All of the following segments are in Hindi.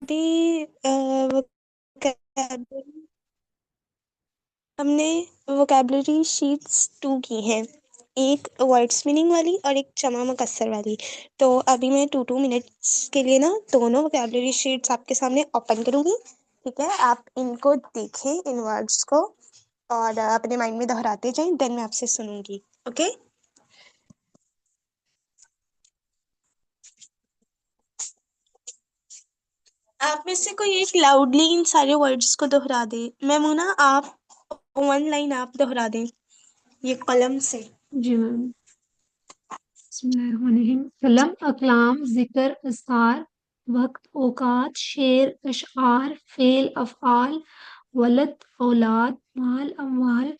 अभी vocabulary- हमने वोकेबलरी शीट्स 2 की हैं, एक वर्ड्स मीनिंग वाली और एक जमा मुकस्सर वाली। तो अभी मैं 2 2 मिनट्स के लिए ना दोनों वोकेबलरी शीट्स आपके सामने ओपन करूंगी। ठीक है, आप इनको देखें, इन वर्ड्स को, और अपने माइंड में दोहराते जाएं, देन मैं आपसे सुनूंगी। ओके। आप में से कोई एक लाउडली इन सारे वर्ड्स को दोहरा दे। मैमुना, आप 1 लाइन आप दोहरा दें ये कलम से। जी मैम। बिस्मिल्लाहिर्रहमानिर्रहीम। कलम, अकलाम, जिक्र, अस्कार, वक्त, औकात, शेर, अशआर, फेल, अफआल, वलद, औलाद, माल, अमवाल,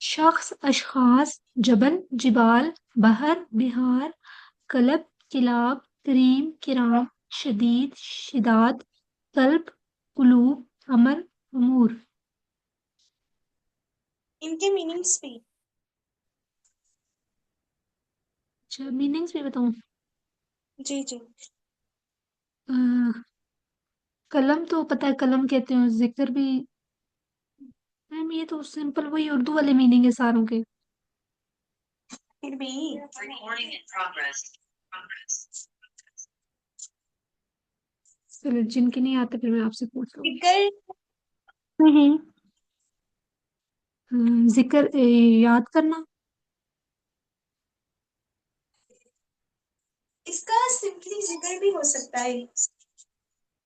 शख्स, अशखास, जबल, जिबाल, बहर, बिहार, कलब, किलाब, करीम, किराम, शदीद, शिदात, कल्ब, कुलूब, अमर, अमूर। इनके मीनिंग्स भी। अच्छा, मीनिंग्स भी बताऊं? जी जी। अ, कलम तो पता है, कलम कहते हैं। जिक्र भी मैम, ये तो सिंपल वही उर्दू वाले मीनिंग है सारों के। फिर भी चलो, जिनके नहीं आते फिर मैं आपसे पूछ लूंगी। जिक्र। जिक्र, याद करना। इसका सिंपली जिक्र भी हो सकता है।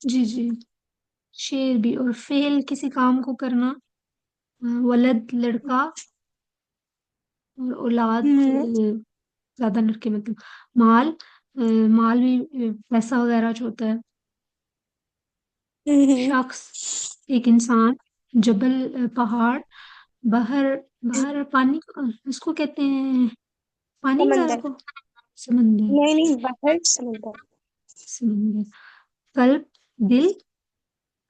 जी जी। शेर भी। और फेल, किसी काम को करना। वलद, लड़का। और औलाद, हम्म ज्यादा लड़के मतलब। माल, माल भी पैसा वगैरह जो होता है। हम्म शख्स, एक इंसान। जबल, पहाड़। बहर, बहर पानी को, इसको कहते हैं पानी वगैरह समंदर। को। समंदर। नहीं नहीं, बाहर समंदर। समंदर। कल्ब, दिल।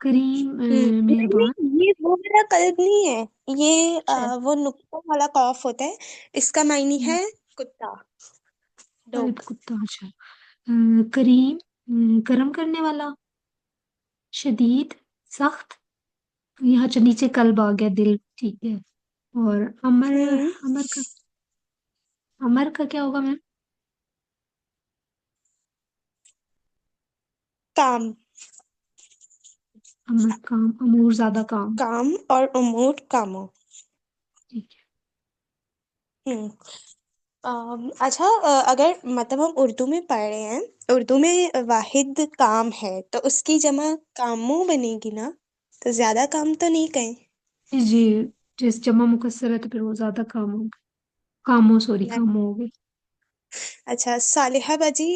करीम, नहीं मेहरबान। नहीं, ये वो मेरा कल्ब नहीं है। ये है। वो नुक्ता वाला कॉफ होता है। इसका मायने है कुत्ता, कल्ब, डॉग। कुत्ता। अच्छा। करीम, करम करने वाला। शदीद, सख्त। यहाँ नीचे कल्ब आ गया, दिल ठीक है। और अमर, हम्म अमर का, अमर का क्या होगा मैम? काम। अमर काम, अमूर ज्यादा काम। काम और उमूर, कामों। ठीक है। हम्म अच्छा, अगर मतलब हम उर्दू में पढ़ रहे हैं, उर्दू में वाहिद काम है, तो उसकी जमा कामों बनेगी ना। तो ज्यादा काम तो नहीं कहें। जी जी। जिस जमा मुकस्सर है तो फिर वो ज्यादा काम होगा। कामों, सॉरी, ना। कामों हो गए। अच्छा सालिहा बाजी,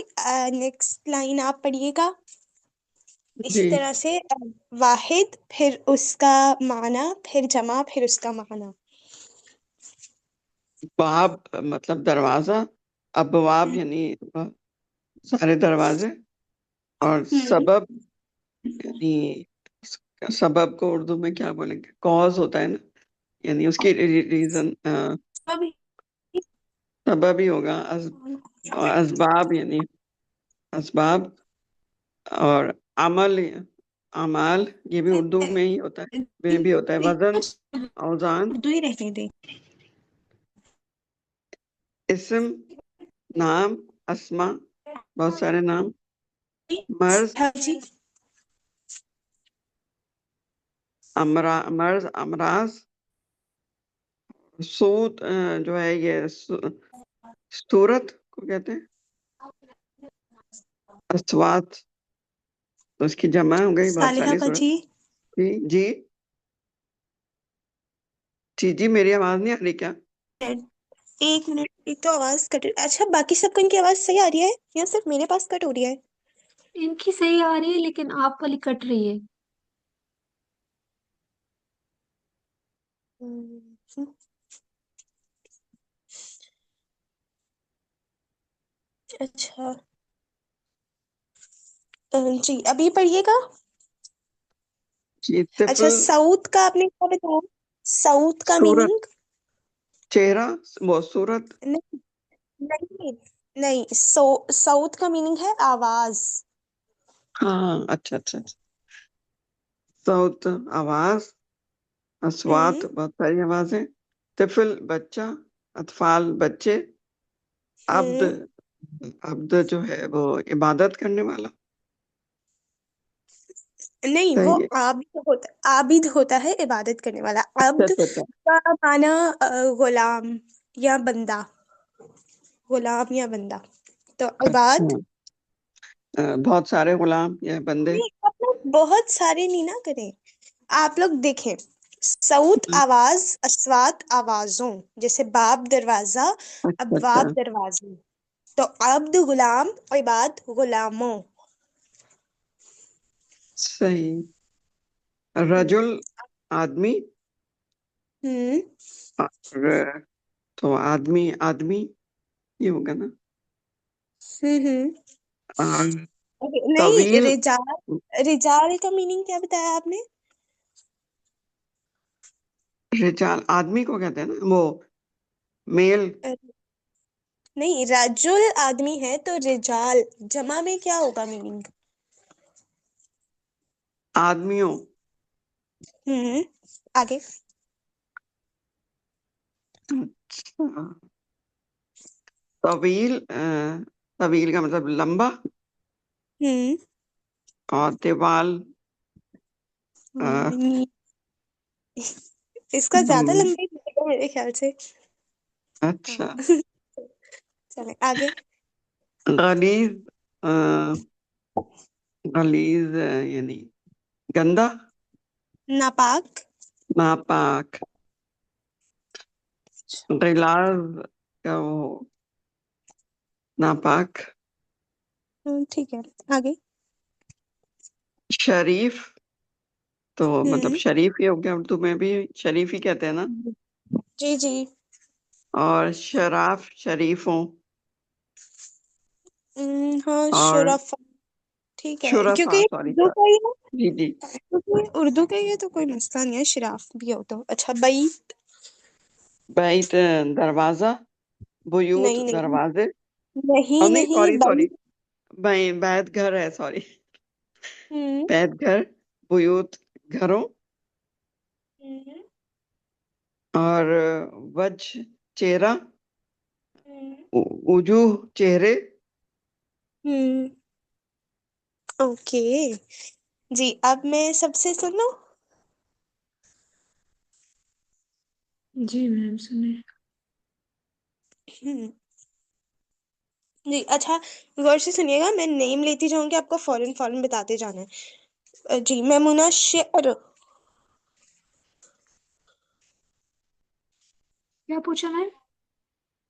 नेक्स्ट लाइन आप पढ़िएगा। इसी जी। तरह से वाहिद, फिर उसका माना, फिर जमा, फिर उसका माना। बाब मतलब दरवाजा। अबवाब यानी सारे दरवाजे। और हम्म सबब यानी सबब को उर्दू में क्या बोलेंगे? कॉज होता है ना, यानी उसकी रीजन। अभी सबब ही होगा। और असबाब यानी असबाब। और अमल, अमाल ये भी उर्दू में ही होता है, में भी होता है। वजन, औजान। उर्दू ही रहने दे। इस्म, नाम, अस्मा, बहुत सारे नाम। मर्ज, हाँ जी। मर्ज, अमराज। सूत जो है ये सूरत को कहते हैं। अस्वात, तो उसकी जमा हो गई बहुत सालिहा सारी सूरत। बाजी, जी जी। जी जी, मेरी आवाज नहीं आ रही क्या? 1 मिनट, एक तो आवाज कट। अच्छा, बाकी सबको इनकी आवाज सही आ रही है या सिर्फ मेरे पास कट हो रही है? इनकी सही आ रही है लेकिन आप वाली कट रही है। हम्म, अच्छा। जी अभी पढ़िएगा। जी। अच्छा, तिफल, साउथ का आपने क्या बताया? साउथ का सूरत, मीनिंग? चेहरा, वो सूरत। नहीं नहीं नहीं, साउथ का मीनिंग है आवाज। हाँ, अच्छा अच्छा अच्छा। सौत आवाज, अस्वात हम्म बहुत सारी आवाजें, तिफल बच्चा, अतफाल बच्चे, अब्द, हम्म अब्द जो है वो इबादत करने वाला। नहीं, वो सही है। आबिद होता है इबादत करने वाला। अच्छा अब्द अच्छा अच्छा। का माना गुलाम या बंदा, गुलाम या बंदा। तो अच्छा, इबाद। बहुत सारे गुलाम या बंदे। नहीं, आप लोग बहुत सारे नहीं ना करें। आप लोग देखें, सऊत आवाज, अस्वात आवाजों, जैसे बाब दरवाजा, अच्छा अच्छा। अबवाब दरवाजे। तो अब्द गुलाम और इबाद गुलामों। सही। हम्म रजुल आदमी, हम्म और तो आदमी आदमी ये होगा ना। हम्म। और नहीं, तवील, रिजाल, रिजाल का मीनिंग क्या बताया आपने? रिजाल आदमी को कहते हैं ना, वो मेल। अ, नहीं, रजुल आदमी है तो रिजाल जमा में क्या होगा मीनिंग? आदमियों। हम्म। आगे। अच्छा, तवील, तवील का मतलब लंबा, हम्म और तिवाल अ, हम्म, इसका ज्यादा लंबा। लंबी है मेरे ख्याल से। अच्छा। हाँ। चले आगे। गलीज, अ, गलीज यानी गंदा, नापाक। नापाक। गिलाज का वो नापाक। ठीक है। आगे। शरीफ, तो मतलब हम्म शरीफ ही हो गया, उर्दू में भी शरीफ ही कहते हैं ना। जी जी। और शराफ शरीफों, हाँ, और शुरफा। ठीक है, क्योंकि शुरफा, ये सॉरी उर्दू सर। का ही है। जी जी। क्योंकि उर्दू का ही है तो कोई मसला नहीं है, शिराफ भी हो तो अच्छा। बई। बैत दरवाजा, बुयूत नहीं नहीं दरवाजे। नहीं और नहीं, नहीं, सॉरी बई। सॉरी, बैत घर है, सॉरी। हम्म बैत घर, बुयूत घरों, हम्म और वज चेहरा, हम्म उजूह चेहरे। हम्म, ओके। जी, अब मैं सबसे सुनो। जी मैम सुने। हम्म जी, अच्छा, गौर से सुनिएगा, मैं नेम लेती जाऊंगी, आपको फौरन फौरन बताते जाना है। जी, मैमुना शेर। क्या पूछा मैम?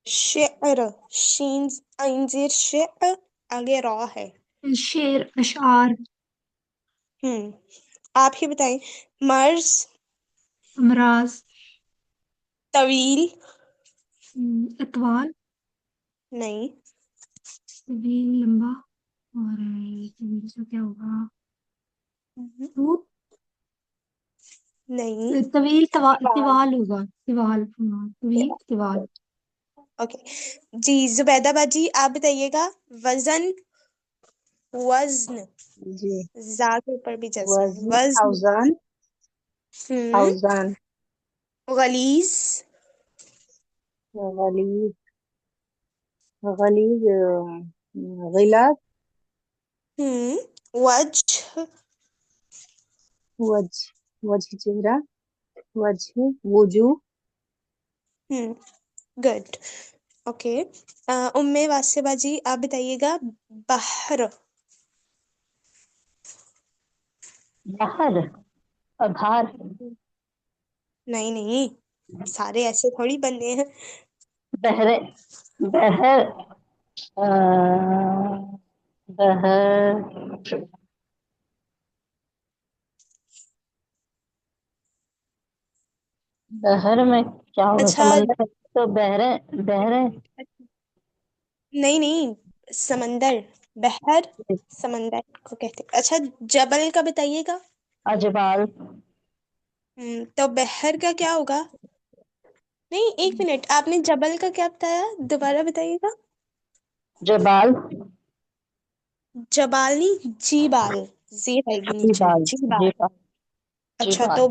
शेर, शीन आइंजीर शेर, आगे रॉ है। शेर, अशार। आप ही बताएं। मर्ज। अमराज। तवील। अतवाल। नहीं तवील लंबा। और तवील से क्या होगा? हम्म, वो नहीं। तवील बाल। तिवाल होगा, तिवाल, हाँ तवील तिवाल। ओके। जी, जुबैदा बाजी, आप बताइएगा। वजन, वज्न, जी। जा के ऊपर भी जज्म है, वजन वज्न। औजान। हम्म औजान। गलीज। गलीज। गलीज गिलास। वज्ह। वजह। वजह चेहरा। वजह वजू। गुड। ओके। उम्मे वासिया बाजी, आप बताइएगा। बहर। बहर। आधार। नहीं नहीं, सारे ऐसे थोड़ी बनने हैं। बहरे। बहर। अ, बहर। बहर में क्या होगा? अच्छा। समंदर तो बहरे। बहरे। नहीं नहीं, समंदर, बहर, समंदर को कहते हैं। अच्छा, जबल का बताइएगा। अजबाल। तो बहर का क्या होगा? नहीं, एक मिनट, आपने जबल का क्या बताया, दोबारा बताइएगा। जबाल। जबाल नहीं, जीबाल। जी आएगी नीचे, जीबाल। जीबाल। जीबाल। अच्छा, जिहाद। तो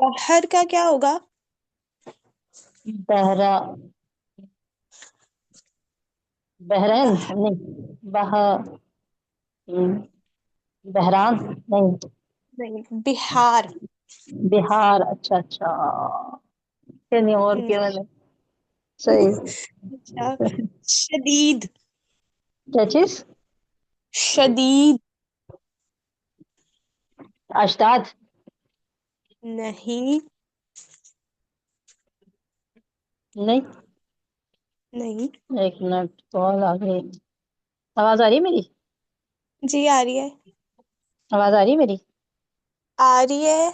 बहर का क्या होगा? बहरा, बहरैन नहीं, बह बहरान नहीं, नहीं, बिहार। बिहार। अच्छा अच्छा, नहीं और हम्म, क्या मैंने सही। अच्छा, शदीद। क्या चीज? शदीद। अशदाद। नहीं। नहीं। नहीं। एक मिनट, कॉल आ गई। आवाज आ रही है मेरी? जी आ रही है। आवाज आ रही है मेरी? आ रही है।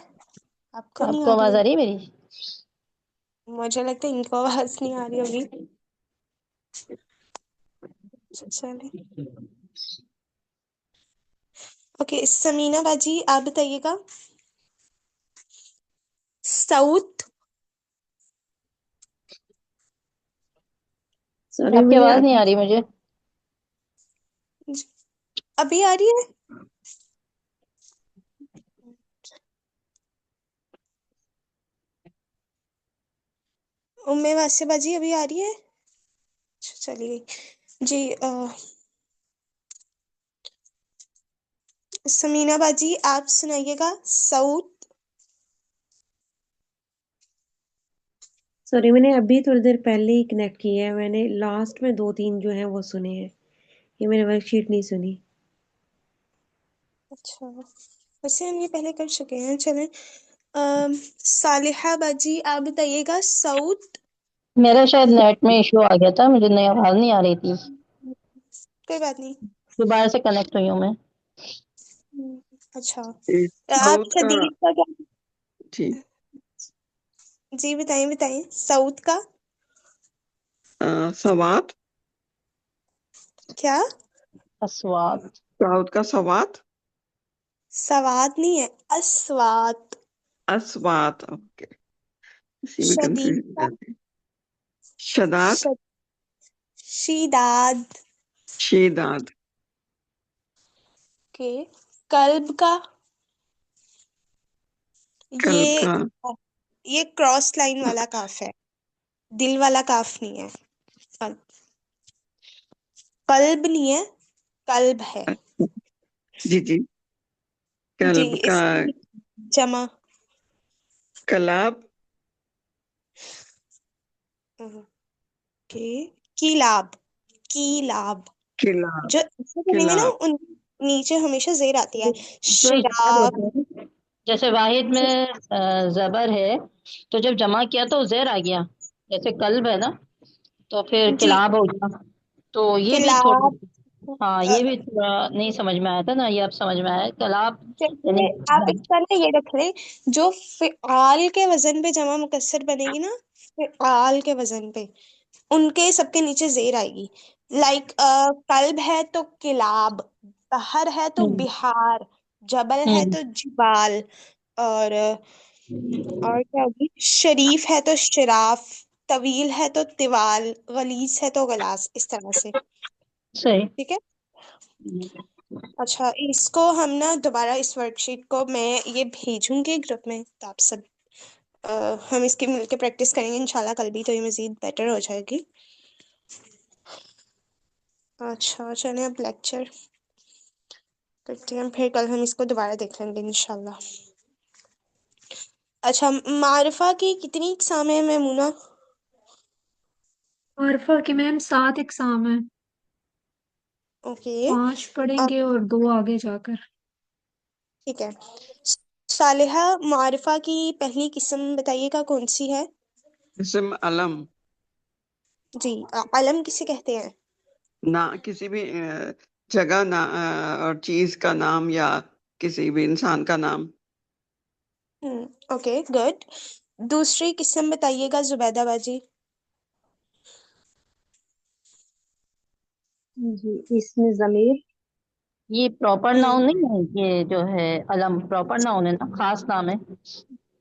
आपको नहीं आपको आ रही आवाज है? आ रही है मेरी? मुझे लगता है इनको आवाज नहीं आ रही होगी। चले। ओके, समीना बाजी आप बताइएगा। साउथ। सॉरी आपकी मुझे आवाज नहीं आ रही मुझे। अभी आ रही है? उम्मे वासे बाजी अभी आ रही है? अच्छा, चली गई जी। समीना बाजी आप सुनाइएगा साउथ। सॉरी मैंने अभी थोड़ी देर पहले ही कनेक्ट किया है। मैंने लास्ट में दो तीन जो हैं वो सुने हैं, ये मैंने वर्कशीट नहीं सुनी। अच्छा, वैसे हम ये पहले कर चुके हैं। चलें। सालिहा बाजी आप बताइएगा साउथ। मेरा शायद नेट में इशू आ गया था, मुझे नई आवाज नहीं आ रही थी। कोई बात नहीं। दोबारा से कनेक्ट हुई हूँ मैं। अच्छा, ये आप साउथ का। शदीद का क्या? ठीक। जी बताइए बताइए साउथ का। सवात। क्या? अस्वाद। साउथ का सवात। सवाद नहीं है, अस्वाद। अस्वात, ओके। इसी में शदीद कंफ्यूजन का। रहती है। शदात। श- शीदाद शीदाद। के। कल्ब का। कल्ब ये का। ये क्रॉस लाइन वाला काफ है, दिल वाला काफ नहीं है। कल्ब। कल्ब नहीं है, कल्ब है। जी जी। जी, कल्ब का। इसकी जमा। कलाब। के। कीलाब। कीलाब। किलाब। जो ऐसे बोलेंगे ना, किलाब। उन नीचे हमेशा जेर आती है। तो इजाद शराब। होते हैं। जैसे वाहिद में जबर है, तो जब जमा किया तो जेर आ गया। जैसे कल्ब है ना, तो फिर जी, किलाब हो गया। तो ये भी थोड़ा, किलाब। हाँ ये भी थोड़ा नहीं समझ में आया था ना, ये अब समझ में आया किलाब। जैसे यानी आप इसका ना ये रख लें, जो फिआल के वजन पे जमा मुकस्सर बनेगी ना, फिआल के वजन पे उनके सबके नीचे जेर आएगी। लाइक कल्ब है तो किलाब, बहर है तो हम्म, बिहार, जबल है हम्म, तो जिबाल, और और क्या होगी, शरीफ है तो शराफ, तवील है तो तिवाल, गलीज है तो गलास, इस तरह से। सही। ठीक है। अच्छा, इसको हम ना दोबारा इस वर्कशीट को मैं ये भेजूंगी ग्रुप में, तो आप सब हम इसकी मिलके प्रैक्टिस करेंगे इंशाल्लाह कल भी, तो ये मजीद बेटर हो जाएगी। अच्छा, चलें अब लेक्चर करते हैं, फिर कल हम इसको दोबारा देख लेंगे इंशाल्लाह। अच्छा, मारिफा की कितनी इकसाम है मैमूना? अरफा की मैम 7 एग्जाम है। ओके। 5 अब पढ़ेंगे और 2 आगे जाकर। ठीक है। सालिहा, मारिफा की पहली किस्म बताइएगा कौन सी है? इसम अलम। जी, अलम किसे कहते हैं? ना किसी भी जगह ना और चीज का नाम या किसी भी इंसान का नाम। Okay, good. दूसरी किस्म बताइएगा जुबैदा बाजी। जी, इसमें जमीर। ये प्रॉपर हम्म, नाउन नहीं है, ये जो है अलम प्रॉपर नाउन है ना, खास नाम है।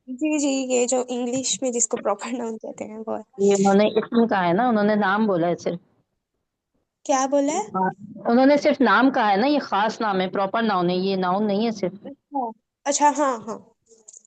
जी जी, ये जो इंग्लिश में जिसको प्रॉपर नाउन कहते हैं वो है। ये उन्होंने इसम कहा है ना, उन्होंने नाम बोला है सिर्फ। क्या बोला है? हाँ, उन्होंने सिर्फ नाम कहा है ना, ये खास नाम है, प्रॉपर नाउन है, ये नाउन नहीं है सिर्फ। अच्छा। अच्छा, हाँ हाँ।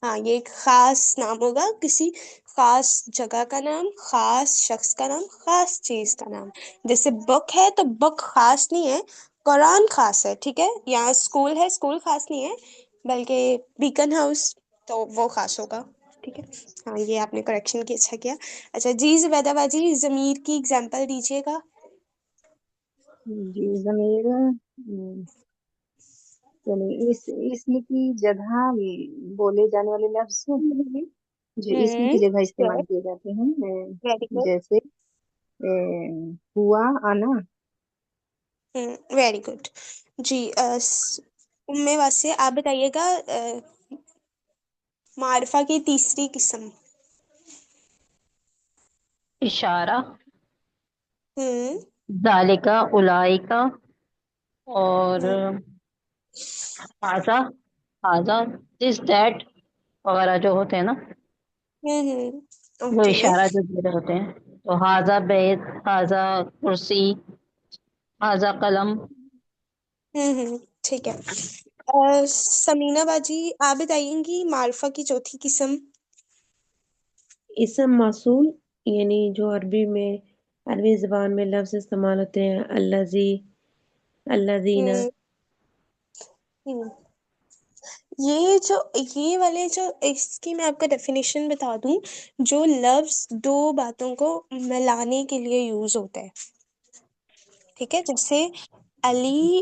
हाँ, ये एक खास नाम होगा, किसी खास जगह का नाम, खास शख्स का नाम, खास चीज का नाम। जैसे बुक है तो बुक खास नहीं है, कुरान खास है, ठीक है। यहाँ स्कूल है, स्कूल खास नहीं है, बल्कि बीकन हाउस तो वो खास होगा, ठीक है। हाँ, ये आपने करेक्शन की, अच्छा किया। अच्छा जी, जुबैदा बाजी, जमीर की एग्जांपल दीजिएगा। जी ज़मीर चलिए इसम की जगह बोले जाने वाले लफ्ज जो इसम की जगह इस्तेमाल गुड, किए जाते हैं वेरी गुड, जैसे हुआ आना। Very good. जी, उम्मे वासे आप बताइएगा, मारिफा की तीसरी किस्म। इशारा, हम्म जालिका, उलाइका, और हम्म हाजा, हाजा, दिस, दैट वगैरह जो होते हैं ना, वो ओके। इशारा जो दे रहे होते हैं। तो हाजा बैत, हाजा कुर्सी, हाजा कलम। ठीक है। समीना बाजी, आप बताइएंगी मारिफा की चौथी किस्म। इसम मौसूल, यानी जो अरबी ज़बान में लफ्ज़ इस्तेमाल होते हैं, अल्लज़ी, अल्लज़ीना। हम्म हम्म, ये जो, ये वाले जो, इसकी मैं आपको डेफिनेशन बता दूं। जो लफ्ज दो बातों को मिलाने के लिए यूज होता है, ठीक है। जैसे अली,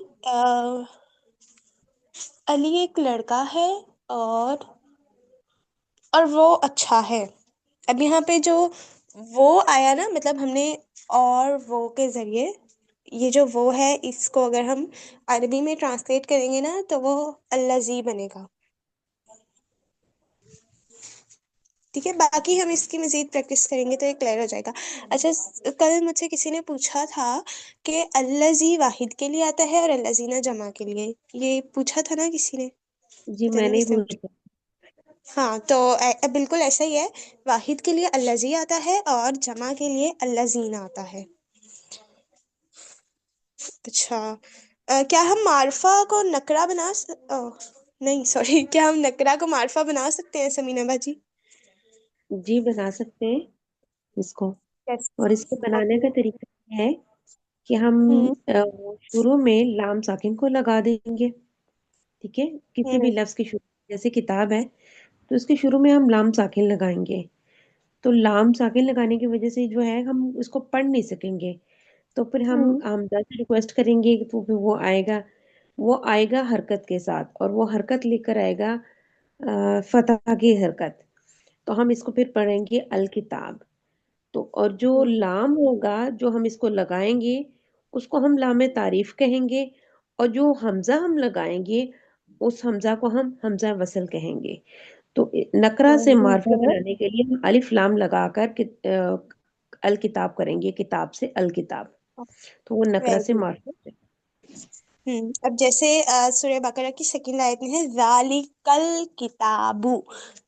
अली एक लड़का है, और वो अच्छा है। अब यहाँ पे जो वो आया ना, मतलब हमने और वो के जरिए, ये जो वो है, इसको अगर हम अरबी में ट्रांसलेट करेंगे ना, तो वो अल्लाजी बनेगा, ठीक है। बाकी हम इसकी मजीद प्रैक्टिस करेंगे तो ये क्लियर हो जाएगा। अच्छा, कल मुझसे किसी ने पूछा था कि अल्लाजी वाहिद के लिए आता है और अल्लाजीना जमा के लिए, ये पूछा था ना किसी ने, जी पता नहीं मैंने ही किसने पूछा। पूछा। हाँ, तो बिल्कुल ऐसा ही है। वाहिद के लिए अल्लाजी आता है और जमा के लिए अल्लाजीना आता है। अच्छा, क्या हम मारफा को नकरा नहीं, सॉरी, क्या हम नकरा को मारफा बना सकते हैं समीना बाजी? जी बना सकते हैं इसको। यस। और इसको बनाने ओके। का तरीका ये है कि हम हम्म शुरू में लाम साकिन को लगा देंगे, ठीक है। किसी भी हम्म लफ्ज की शुरू, जैसे किताब है तो इसके शुरू में हम लाम साकिन लगाएंगे। तो लाम साकिन लगाने की वजह से जो है हम इसको पढ़ नहीं सकेंगे। तो फिर हम हम्म हमजा से रिक्वेस्ट करेंगे तो फिर वो आएगा हरकत के साथ, और वो हरकत लेकर आएगा फतह की हरकत। तो हम इसको फिर पढ़ेंगे अल किताब। तो और जो हम्म लाम होगा जो हम इसको लगाएंगे उसको हम लाम तारीफ कहेंगे, और जो हमजा हम लगाएंगे उस हमजा को हम हमजा वसल कहेंगे। तो नकरा से वेरी मार्फा गुड। बनाने के लिए हम अलिफ लाम लगाकर अल किताब करेंगे, किताब से अल किताब। तो वो नकरा वेरी से गुड। मार्फा हो जाएगा। अब जैसे सूरह बकरा की सेकंड आयत में है जालिकल किताबु।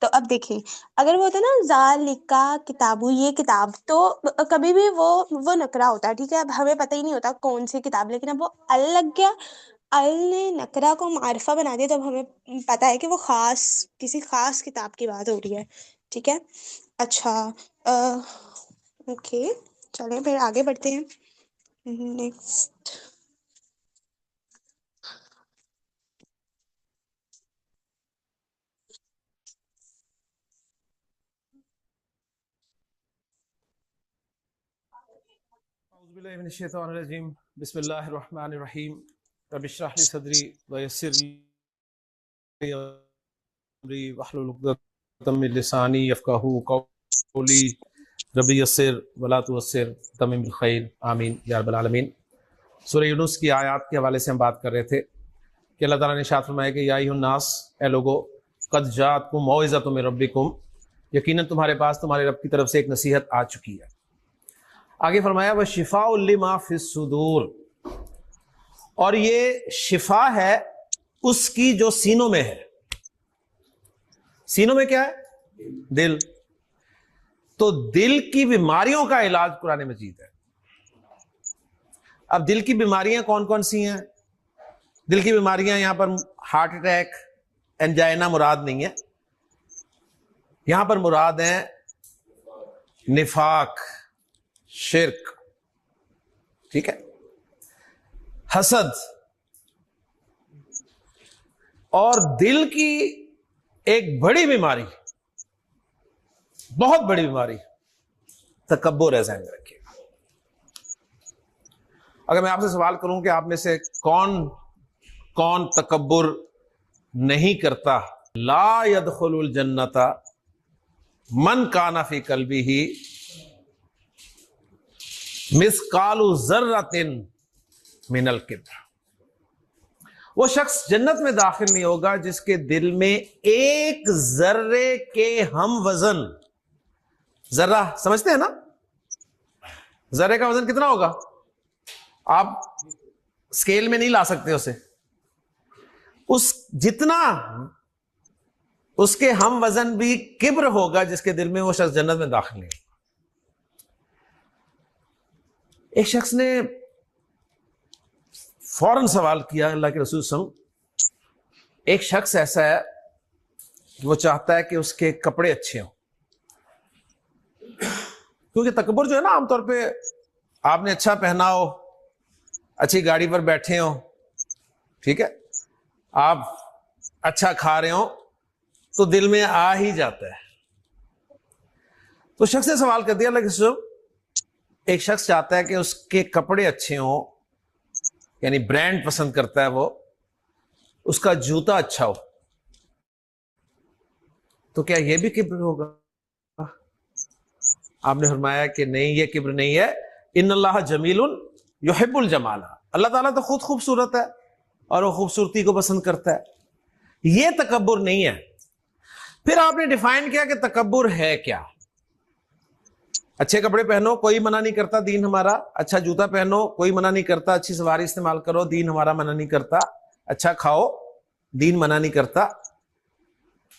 तो अब देखें, अगर वो होता ना जालिका किताबु, ये किताब, तो कभी भी वो नकरा होता है, ठीक है। अब हमें पता ही नहीं होता कौन सी किताब, लेकिन अब वो अल लग गया, अल ने नकरा को मारिफा बना दिया, तब हमें पता है कि वो खास, किसी खास किताब की बात हो रही है, ठीक है। अच्छा, ओके, चलें फिर आगे बढ़ते हैं। नेक्स्ट। औज़ुबिल्लाहिमिनश्शैतानिर्रजीम बिस्मिल्लाहिर्रहमानिर्रहीम रब्बिश इश्रह ली सदरी व यस्सिर ली अमरी वहलुल उक़दतम मिन लिसानी यफ़क़हू क़ौली रब्बी यस्सिर वला तुअस्सिर तमिम बिल खैर आमीन या रब्बल आलमीन। सूरह यूनुस की आयत के हवाले से हम बात कर रहे थे कि अल्लाह ताला ने इरशाद फरमाया कि या अय्युहन्नास, ए लोगो, क़द जाअतकुम मौइज़तुम मिन रब्बिकुम, यकीनन तुम्हारे पास तुम्हारे रब की तरफ से एक नसीहत आ चुकी है। आगे फरमाया व शिफाउल लिमा फिस सुदूर, और ये शिफा है उसकी जो सीनों में है। सीनों में क्या है? दिल। तो दिल की बीमारियों का इलाज कुरान मजीद है। अब दिल की बीमारियां कौन कौन सी हैं? दिल की बीमारियां यहां पर हार्ट अटैक, एंजाइना मुराद नहीं है। यहां पर मुराद है निफाक, शिर्क, ठीक है, हसद और दिल की एक बड़ी बीमारी, बहुत बड़ी बीमारी तकब्बुर है, ज़हन में रखिएगा। अगर मैं आपसे सवाल करूं कि आप में से कौन कौन तकब्बुर नहीं करता, ला यदखुलुल जन्नता मन काना फी कल्बिही मिस्कालु ज़र्रतिन मिनल किब्र, वो शख्स जन्नत में दाखिल नहीं होगा जिसके दिल में एक जर्रे के हम वजन, जर्रा समझते हैं ना, जर्रे का वजन कितना होगा, आप स्केल में नहीं ला सकते उसे, उस जितना उसके हम वजन भी किब्र होगा जिसके दिल में, वो शख्स जन्नत में दाखिल नहीं होगा। एक शख्स ने फौरन सवाल किया अल्लाह के रसूल सल्लल्लाहु अलैहि वसल्लम, एक शख्स ऐसा है कि वो चाहता है कि उसके कपड़े अच्छे हों, क्योंकि तकब्बुर जो है ना, आमतौर पे आपने अच्छा पहना हो, अच्छी गाड़ी पर बैठे हो, ठीक है, आप अच्छा खा रहे हो, तो दिल में आ ही जाता है। तो शख्स ने सवाल कर दिया, लेकिन एक शख्स चाहता है कि उसके कपड़े अच्छे हों, यानी ब्रांड पसंद करता है वो, उसका जूता अच्छा हो, तो क्या यह भी किब्र होगा? आपने फरमाया कि नहीं, यह किब्र नहीं है। इन्नल्लाह जमीलुन युहिब्बुल जमाला, अल्लाह ताला तो खुद खूबसूरत है और वो खूबसूरती को पसंद करता है, यह तकब्बुर नहीं है। फिर आपने डिफाइन किया कि तकब्बुर है क्या। अच्छे कपड़े पहनो, कोई मना नहीं करता, दीन हमारा। अच्छा जूता पहनो, कोई मना नहीं करता। अच्छी सवारी इस्तेमाल करो, दीन हमारा मना नहीं करता। अच्छा खाओ, दीन मना नहीं करता।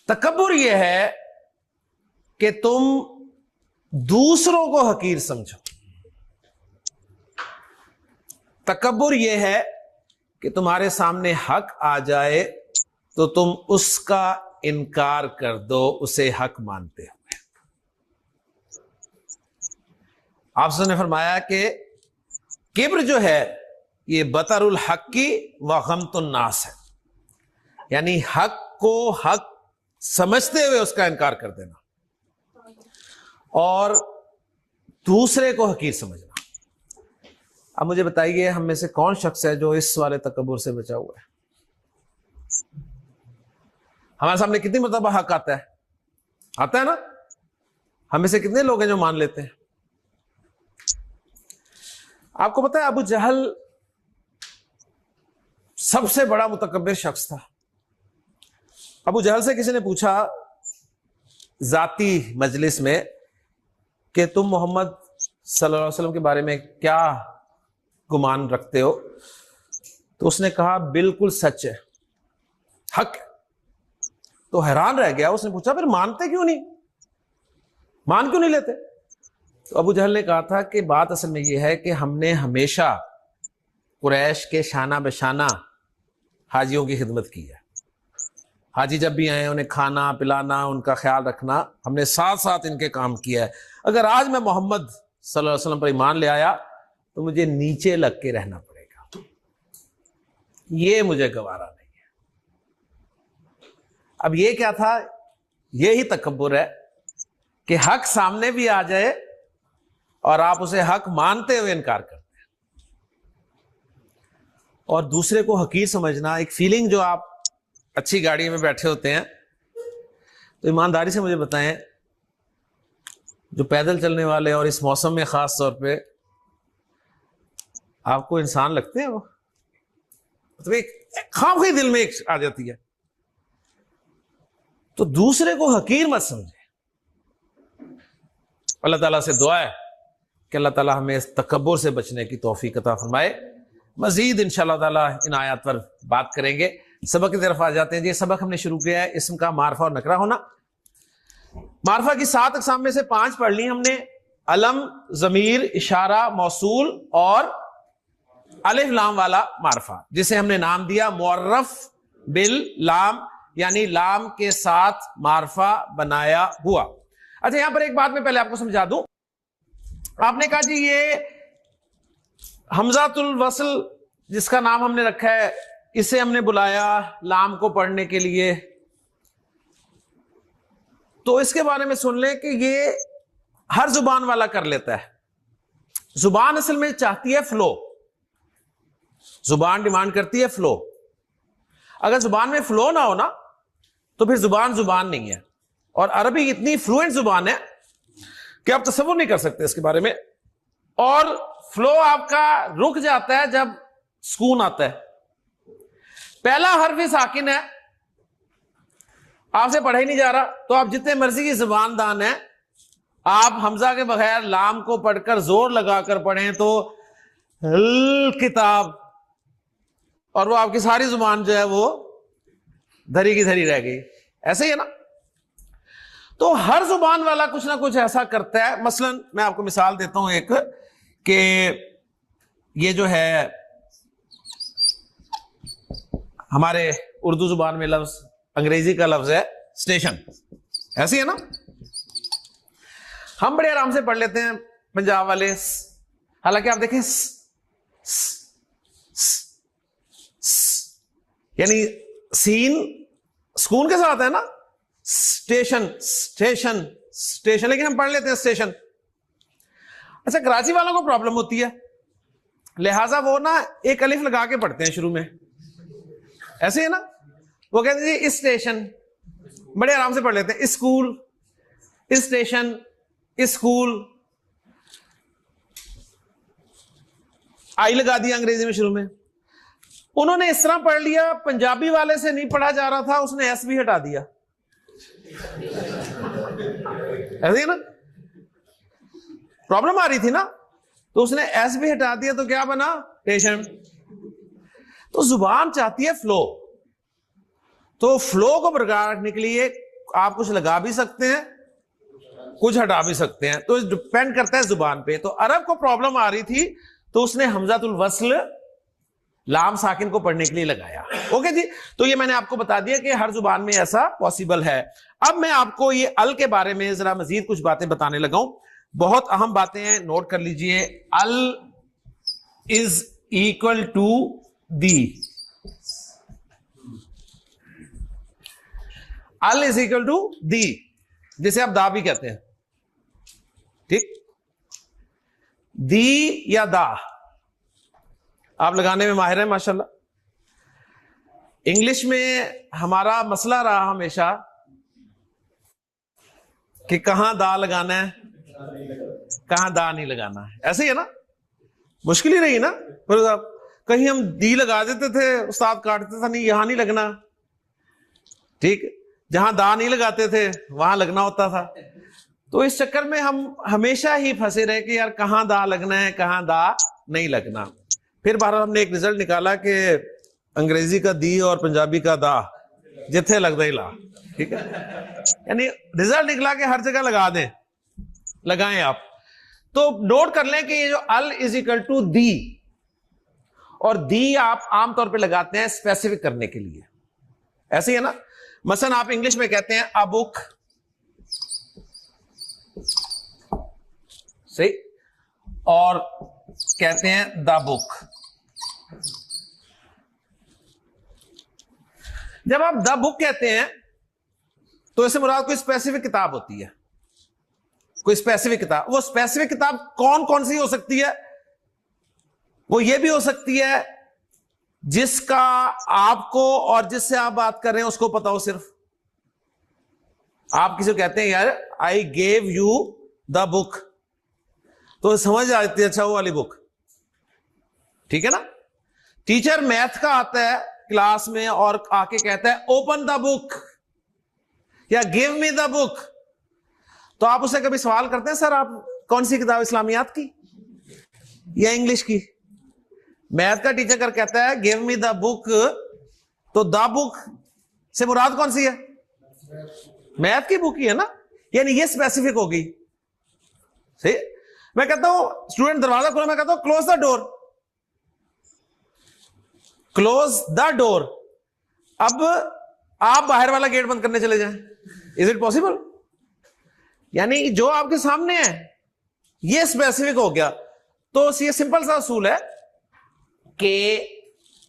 तकब्बुर यह है कि तुम दूसरों को हकीर समझो। तकब्बुर यह है कि तुम्हारे सामने हक आ जाए तो तुम उसका इनकार कर दो, उसे हक मानते हुए। आपसे ने फरमाया कि किब्र जो है ये बतरुल हक्की व गमतुन नास है, यानी हक को हक समझते हुए उसका इनकार कर देना और दूसरे को हकीर समझना। अब मुझे बताइए, हम में से कौन शख्स है जो इस वाले तकब्बुर से बचा हुआ है? हमारे सामने कितनी मरतबा हक आता है? आता है ना? हम में से कितने लोग हैं जो मान लेते हैं? आपको पता है अबू जहल सबसे बड़ा मुतकब्बिर शख्स था। अबू जहल से किसी ने पूछा जाती मजलिस में कि तुम मोहम्मद सल्लल्लाहु अलैहि वसल्लम के बारे में क्या गुमान रखते हो, तो उसने कहा बिल्कुल सच है, हक है। तो हैरान रह गया, उसने पूछा फिर मानते क्यों नहीं, मान क्यों नहीं लेते? तो अबू जहल ने कहा था कि बात असल में यह है कि हमने हमेशा कुरैश के शाना बशाना हाजियों की खिदमत की है। हाजी जब भी आए उन्हें खाना पिलाना, उनका ख्याल रखना, हमने साथ साथ इनके काम किया है। अगर आज मैं मोहम्मद सल्लल्लाहु अलैहि वसल्लम पर ईमान ले आया तो मुझे नीचे लग के रहना पड़ेगा, ये मुझे गवारा नहीं है। अब ये क्या था? ये ही तकब्बुर है कि हक सामने भी आ जाए और आप उसे हक मानते हुए इनकार करते हैं। और दूसरे को हकीर समझना एक फीलिंग, जो आप अच्छी गाड़ी में बैठे होते हैं तो ईमानदारी से मुझे बताएं, जो पैदल चलने वाले और इस मौसम में खास तौर पे आपको इंसान लगते हैं वो? मतलब एक खामखी दिल में एक आ जाती है। तो दूसरे को हकीर मत समझे। अल्लाह ताला से दुआ है कि अल्लाह ताला हमें इस तकब्बुर से बचने की तौफीक अता फरमाए। मजीद इंशाअल्लाह ताला इन आयत पर बात करेंगे। सबक की तरफ आ जाते हैं। ये सबक हमने शुरू किया है इस्म का मारफा और नकरा होना। मारफा की 7 अक़साम में से 5 पढ़ ली हमने, अलम, जमीर, इशारा, मौसूल और अलिफ लाम वाला मारफा, जिसे हमने नाम दिया मुअर्रफ बिल लाम यानी लाम के साथ मारफा बनाया हुआ। अच्छा, यहां पर एक बात मैं पहले आपको समझा दूं। आपने कहा जी ये हमजातुल वस्ल जिसका नाम हमने रखा है, इसे हमने बुलाया लाम को पढ़ने के लिए, तो इसके बारे में सुन लें कि ये हर जुबान वाला कर लेता है। जुबान असल में चाहती है फ्लो, जुबान डिमांड करती है फ्लो। अगर जुबान में फ्लो ना हो ना तो फिर जुबान जुबान नहीं है। और अरबी इतनी फ्लुएंट जुबान है कि आप तसव्वुर नहीं कर सकते इसके बारे में। और फ्लो आपका रुक जाता है जब सुकून आता है। पहला हर्फ ही साकिन है, आपसे पढ़ा ही नहीं जा रहा, तो आप जितने मर्जी की जुबानदान है, आप हमजा के बगैर लाम को पढ़कर जोर लगाकर पढ़ें तो किताब, और वो आपकी सारी जुबान जो है वो धरी की धरी रह गई। ऐसे ही है ना। तो हर जुबान वाला कुछ ना कुछ ऐसा करता है। मसलन मैं आपको मिसाल देता हूं एक, कि ये जो है हमारे उर्दू जुबान में लफ्ज, अंग्रेजी का लफ्ज है स्टेशन, ऐसी है ना। हम बड़े आराम से पढ़ लेते हैं पंजाब वाले, हालांकि आप देखें यानी सीन सुकून के साथ है ना, स्टेशन स्टेशन स्टेशन, लेकिन हम पढ़ लेते हैं स्टेशन। अच्छा, कराची वालों को प्रॉब्लम होती है, लिहाजा वो ना एक अलिफ लगा के पढ़ते हैं शुरू में, ऐसे है ना। वो कहते हैं जी इस स्टेशन, बड़े आराम से पढ़ लेते हैं स्कूल, इस स्टेशन, स्कूल, आई लगा दिया अंग्रेजी में शुरू में। उन्होंने इस तरह पढ़ लिया, पंजाबी वाले से नहीं पढ़ा जा रहा था, उसने एस भी हटा दिया, ऐसे ही ना। प्रॉब्लम आ रही थी ना, तो उसने एस भी हटा दिया, तो क्या बना स्टेशन। तो जुबान चाहती है फ्लो, तो फ्लो को बरकरार रखने के लिए आप कुछ लगा भी सकते हैं, कुछ हटा भी सकते हैं, तो डिपेंड करता है जुबान पे। तो अरब को प्रॉब्लम आ रही थी, तो उसने हमजातुल वस्ल लाम साकिन को पढ़ने के लिए लगाया। ओके जी, तो ये मैंने आपको बता दिया कि हर जुबान में ऐसा पॉसिबल है। अब मैं आपको ये अल के बारे में जरा मजीद कुछ बातें बताने लगा हूं। बहुत अहम बातें हैं, नोट कर लीजिए। L is equal to D, L is equal to D, जिसे आप दा भी कहते हैं, ठीक। दी या दा आप लगाने में माहिर हैं माशाल्लाह। इंग्लिश में हमारा मसला रहा हमेशा कि कहां दा लगाना है, कहां दा नहीं लगाना है, ऐसे ही है ना। मुश्किल ही रही ना, फिर कहीं हम दी लगा देते थे, उस्ताद काटते था, नहीं यहां नहीं लगना, ठीक। जहां दा नहीं लगाते थे वहां लगना होता था। तो इस चक्कर में हम हमेशा ही फंसे रहे कि यार कहां दा लगना है, कहां दा नहीं लगना। फिर बार हमने एक रिजल्ट निकाला कि अंग्रेजी का दी और पंजाबी का दा जिथे लगता ही ला, ठीक है। यानी रिजल्ट निकला कि हर जगह लगा दें, लगाएं आप। तो नोट कर लें कि ये जो L is equal to D, और दी आप आमतौर पे लगाते हैं स्पेसिफिक करने के लिए, ऐसे ही है ना। मसलन आप इंग्लिश में कहते हैं अ बुक, सही, और कहते हैं द बुक। जब आप द बुक कहते हैं तो इससे मुराद कोई स्पेसिफिक किताब होती है, कोई स्पेसिफिक किताब। वो स्पेसिफिक किताब कौन कौन सी हो सकती है? वो ये भी हो सकती है जिसका आपको और जिससे आप बात कर रहे हैं उसको पता हो। सिर्फ आप किसी को कहते हैं यार I gave you the book, तो समझ आती है अच्छा वो वाली बुक, ठीक है ना। टीचर मैथ का आता है क्लास में और आके कहता है ओपन द बुक या गिव मी द बुक, तो आप उससे कभी सवाल करते हैं सर आप कौन सी किताब, इस्लामियात की या इंग्लिश की? मैथ का टीचर कर कहता है गिव मी द बुक, तो द बुक से मुराद कौन सी है? मैथ की बुक ही है ना, यानी ये स्पेसिफिक होगी। सही। मैं कहता हूं स्टूडेंट दरवाजा खोलो, मैं कहता हूं close the door, close the door. अब आप बाहर वाला गेट बंद करने चले जाएं। Is it possible? यानी जो आपके सामने है ये स्पेसिफिक हो गया। तो ये सिंपल सा असूल है कि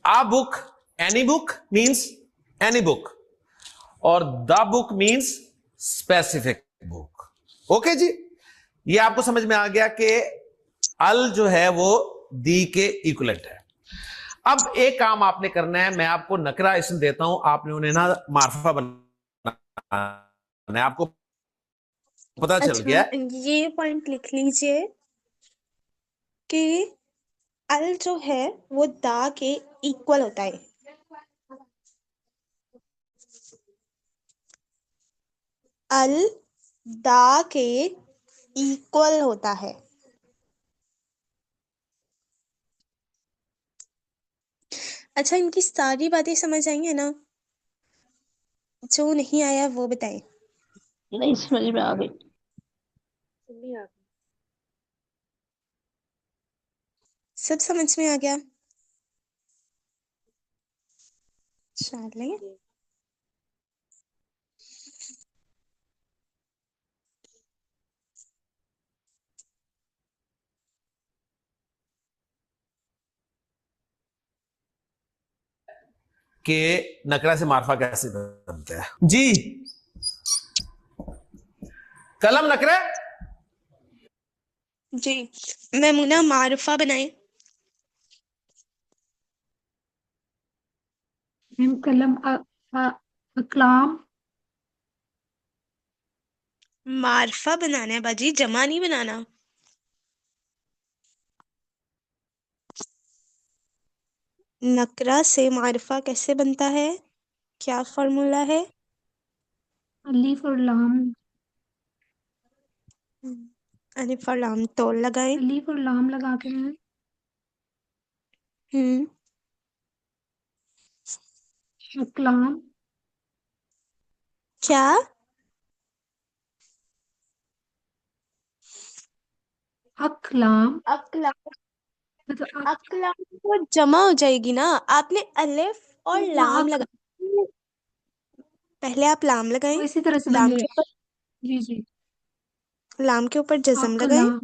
a book, any book means any book, और the book means specific book. Okay जी, ये आपको समझ में आ गया कि अल जो है वो दी के इक्वलेंट है। अब एक काम आपने करना है, मैं आपको नकरा इसम देता हूं, आपने उन्हें ना मार्फा बनाना है, आपको पता चल अच्छा, गया। ये पॉइंट लिख लीजिए कि अल जो है वो दा के इक्वल होता है। अल दा के इक्वल होता है। अच्छा, इनकी सारी बातें समझ आई है ना? जो नहीं आया वो बताएं। नहीं समझ में आ गई। नहीं आ सब समझ में आ गया? चलिए, गई। कि नकरा से मार्फा कैसे बनता है जी। कलम नकरा जी। मैमुना मारुफा बनाए। मैम कलम अकलाम। मारफा बनाना है बाजी, जमा नहीं बनाना। नकरा से मारफा कैसे बनता है? क्या फॉर्मूला है? अलीफ और लाम। अलिफ और लाम तोड़ लगाएं। अलीफ और लाम लगा के मैम हम्म। अकलाम। क्या? अकलाम अकलाम। मतलब अकलाम तो जमा हो जाएगी ना। आपने अलिफ और लाम अक, लगा, पहले आप लाम लगाएं। वो इसी तरह से बन लाम के जाएगा। ऊपर, जी जी। लाम के ऊपर जज़म लगाएं। अकलाम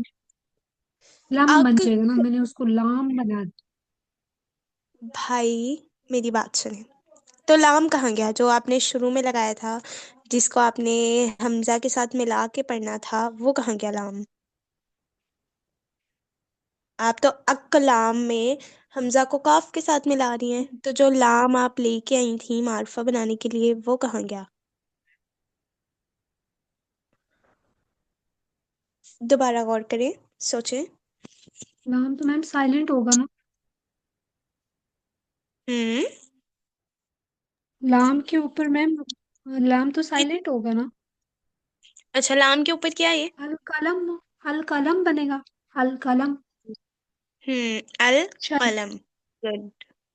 लम बन अक जाएगा ना, मैंने उसको लाम बना दिया। भाई मेरी बात सुने, तो लाम कहाँ गया जो आपने शुरू में लगाया था, जिसको आपने हमजा के साथ मिला के पढ़ना था, वो कहाँ गया लाम? आप तो अकलाम में हमजा को काफ के साथ मिला रही हैं, तो जो लाम आप लेके आई थी मार्फा बनाने के लिए वो कहाँ गया? दोबारा गौर करें, सोचें। लाम तो मैम साइलेंट होगा ना। हम्म। लाम के ऊपर मैम लाम तो साइलेंट होगा ना। अच्छा, लाम के ऊपर क्या है? अल कलम। अल कलम बनेगा। अल कलम। अल चल। कलम। गुड,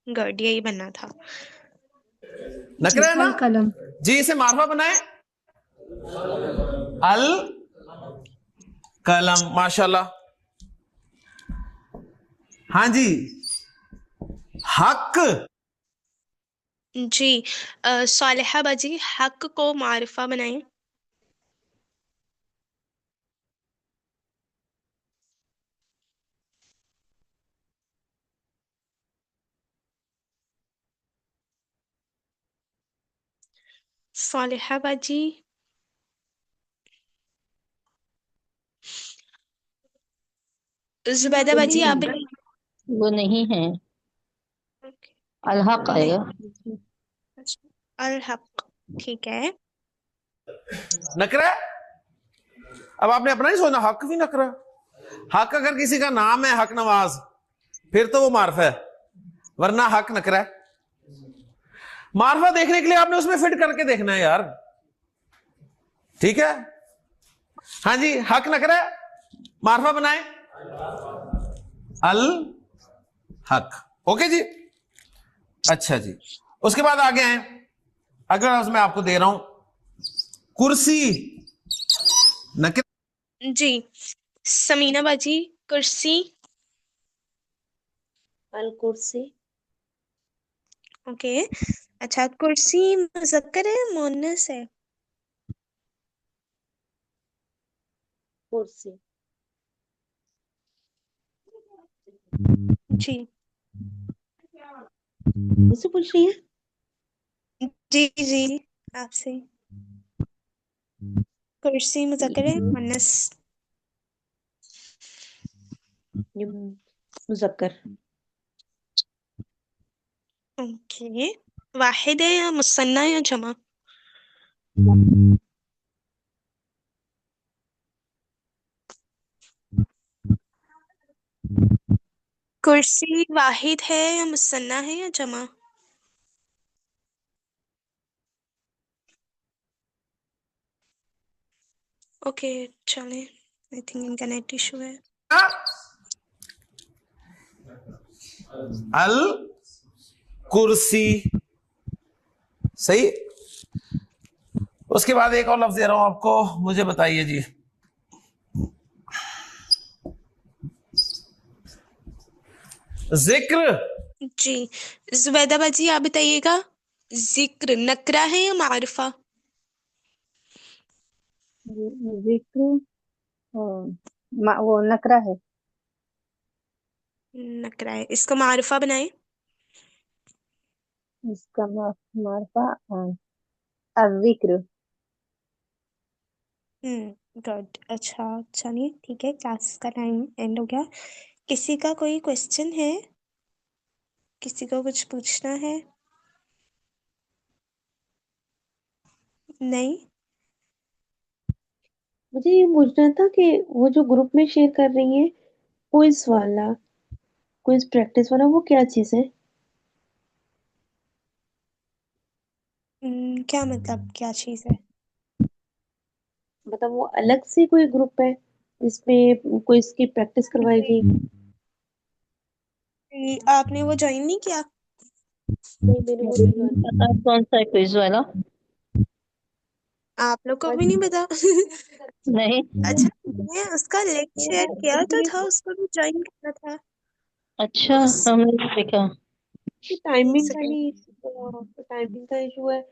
गुड, यही बनना था। जी नकरा है ना अल कलम। जी, इसे मार्फा बनाए। अल कलम, माशाल्लाह। हाँ जी, हक। जी। सालिहा बाजी, हक को मारिफा बनाएं। सालिहा बाजी, जुबैदा बाजी आप वो नहीं है, Okay, अलहक नहीं। आएगा। अच्छा, अल हक, ठीक है। नकरा। अब आपने अपना ही सोचना, हक भी नकरा। हक अगर किसी का नाम है, हक नवाज, फिर तो वो मार्फा है, वरना हक नकरा है। मार्फा देखने के लिए आपने उसमें फिट करके देखना है यार, ठीक है। हाँ जी, हक नकरा है, मार्फा बनाए अल हक। ओके जी, अच्छा जी। उसके बाद आगे हैं, अगर उसमें आपको दे रहा हूं कुर्सी नकरा। जी। समीना बाजी, कुर्सी। अल कुर्सी। ओके। अच्छा, कुर्सी मुज़क्कर है मुअन्नस है? कुर्सी। जी मुझसे पूछ रही है? जी जी, आपसे। कुर्सी मुज़क्कर है मुअन्नस? ये मुज़क्कर। ओके, वाहिद है या मुसन्ना या जमा? कुर्सी वाहिद है या मुसन्ना है या जमा? ओके, चले, आई थिंक इनका नेट इशू है। अल कुर्सी, सही। उसके बाद एक और लफ्ज दे रहा हूं आपको, मुझे बताइए जी। जिक्र। जी, जुबैदा बाजी आप बताइएगा, जिक्र नकरा है या मारिफा? जिक्र वो नकरा है। नकरा है, इसका मारिफा बनाए। इसका मार्फा अज़िक्र। गुड, अच्छा, चलिए ठीक है, क्लास का टाइम एंड हो गया। किसी का कोई क्वेश्चन है? किसी को कुछ पूछना है? नहीं? मुझे ये पूछना था कि वो जो ग्रुप में शेयर कर रही है क्विज वाला, क्विज प्रैक्टिस वाला, वो क्या चीज़ है? क्या मतलब, क्या चीज़ है? मतलब वो अलग से कोई ग्रुप है जिसमें क्विज की प्रैक्टिस करवाएगी? आपने वो ज्वाइन नहीं किया? नहीं, मैंने वो नहीं join पता है कौन सा है क्विज वाला? आप लोग को भी नहीं किया। पता? नहीं। अच्छा, मैंने उसका लिंक शेयर किया तो था, उसको भी ज्वाइन करना था। अच्छा, उस हमने देखा। टाइमिंग का सेकंड नहीं, टाइमिंग का इशू है।